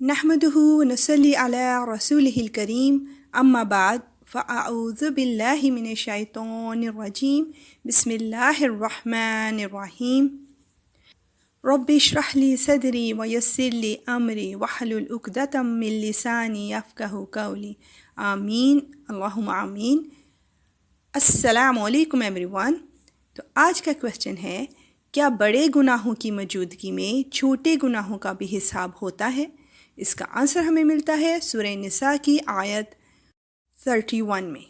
نحمده ونصلي على رسوله الكريم أما بعد فأعوذ بالله من الشيطان الرجيم بسم الله الرحمن الرحيم رب اشرح لي صدري ويسر لي أمري واحلل عقدة من لساني يفقهوا قولي آمین اللہم آمین۔ السلام علیکم ایوری ون۔ تو آج کا کویسچن ہے، کیا بڑے گناہوں کی موجودگی میں چھوٹے گناہوں کا بھی حساب ہوتا ہے؟ اس کا آنسر ہمیں ملتا ہے سورہ نساء کی آیت 31 میں۔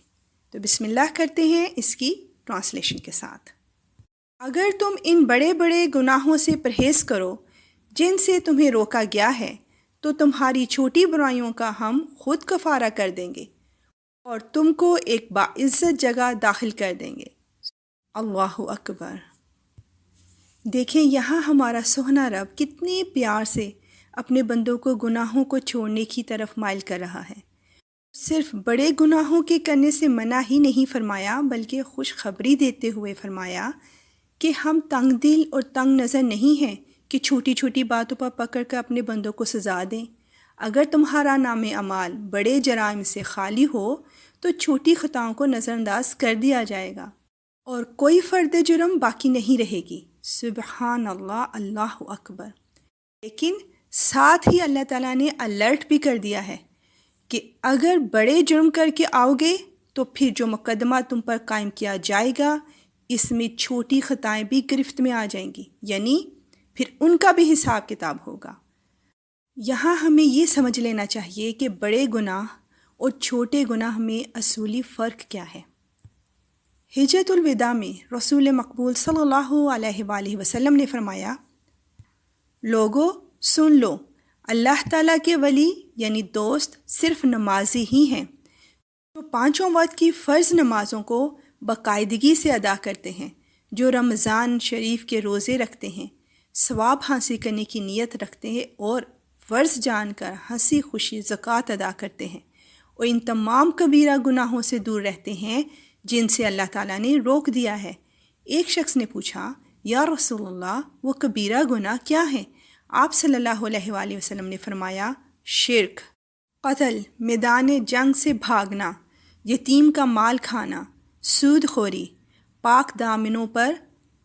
تو بسم اللہ کرتے ہیں اس کی ٹرانسلیشن کے ساتھ۔ اگر تم ان بڑے بڑے گناہوں سے پرہیز کرو جن سے تمہیں روکا گیا ہے تو تمہاری چھوٹی برائیوں کا ہم خود کفارہ کر دیں گے اور تم کو ایک باعزت جگہ داخل کر دیں گے۔ اللہ اکبر۔ دیکھیں یہاں ہمارا سوہنا رب کتنے پیار سے اپنے بندوں کو گناہوں کو چھوڑنے کی طرف مائل کر رہا ہے۔ صرف بڑے گناہوں کے کرنے سے منع ہی نہیں فرمایا بلکہ خوشخبری دیتے ہوئے فرمایا کہ ہم تنگ دل اور تنگ نظر نہیں ہیں کہ چھوٹی چھوٹی باتوں پر پکڑ کر اپنے بندوں کو سزا دیں۔ اگر تمہارا نام اعمال بڑے جرائم سے خالی ہو تو چھوٹی خطاؤں کو نظر انداز کر دیا جائے گا اور کوئی فرد جرم باقی نہیں رہے گی۔ سبحان اللہ، اللہ اکبر۔ لیکن ساتھ ہی اللہ تعالیٰ نے الرٹ بھی کر دیا ہے کہ اگر بڑے جرم کر کے آؤ گے تو پھر جو مقدمہ تم پر قائم کیا جائے گا اس میں چھوٹی خطائیں بھی گرفت میں آ جائیں گی، یعنی پھر ان کا بھی حساب کتاب ہوگا۔ یہاں ہمیں یہ سمجھ لینا چاہیے کہ بڑے گناہ اور چھوٹے گناہ میں اصولی فرق کیا ہے۔ حجۃ الوداع میں رسول مقبول صلی اللہ علیہ وآلہ وسلم نے فرمایا، لوگو سن لو، اللہ تعالیٰ کے ولی یعنی دوست صرف نمازی ہی ہیں جو 5 وقت کی فرض نمازوں کو باقاعدگی سے ادا کرتے ہیں، جو رمضان شریف کے روزے رکھتے ہیں، ثواب حاصل کرنے کی نیت رکھتے ہیں اور فرض جان کر ہنسی خوشی زکوٰۃ ادا کرتے ہیں، اور ان تمام کبیرہ گناہوں سے دور رہتے ہیں جن سے اللہ تعالیٰ نے روک دیا ہے۔ ایک شخص نے پوچھا، یا رسول اللہ وہ کبیرہ گناہ کیا ہیں؟ آپ صلی اللہ علیہ وآلہ وسلم نے فرمایا، شرک، قتل، میدان جنگ سے بھاگنا، یتیم کا مال کھانا، سود خوری، پاک دامنوں پر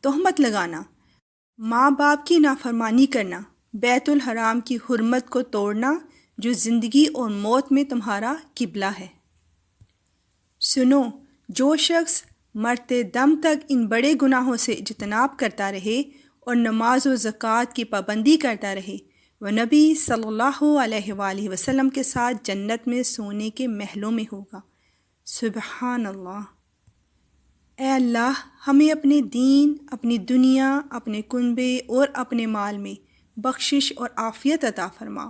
تہمت لگانا، ماں باپ کی نافرمانی کرنا، بیت الحرام کی حرمت کو توڑنا جو زندگی اور موت میں تمہارا قبلہ ہے۔ سنو، جو شخص مرتے دم تک ان بڑے گناہوں سے اجتناب کرتا رہے اور نماز و زکوٰۃ کی پابندی کرتا رہے وہ نبی صلی اللہ علیہ وآلہ وسلم کے ساتھ جنت میں سونے کے محلوں میں ہوگا۔ سبحان اللہ۔ اے اللہ ہمیں اپنے دین، اپنی دنیا، اپنے کنبے اور اپنے مال میں بخشش اور عافیت عطا فرما۔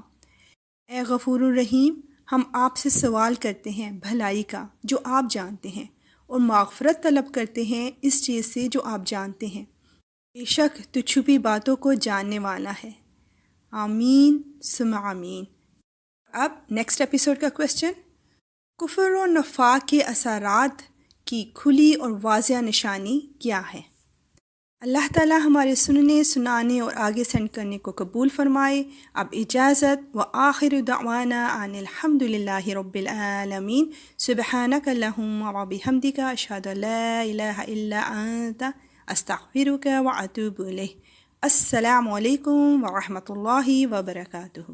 اے غفور الرحیم، ہم آپ سے سوال کرتے ہیں بھلائی کا جو آپ جانتے ہیں، اور مغفرت طلب کرتے ہیں اس چیز سے جو آپ جانتے ہیں، بے شک تو چھپی باتوں کو جاننے والا ہے۔ آمین ثم آمین۔ اب نیکسٹ ایپیسوڈ کا کویسچن، کفر و نفاق کے اثرات کی کھلی اور واضح نشانی کیا ہے؟ اللہ تعالیٰ ہمارے سننے، سنانے اور آگے سینڈ کرنے کو قبول فرمائے۔ اب اجازت، وآخر دعوانا ان الحمد للہ رب العالمین۔ سبحانک اللہم وبحمدک، اشہد ان لا الہ الا انت، استغفرک واتوب الیک۔ السلام علیکم ورحمۃ اللہ وبرکاتہ۔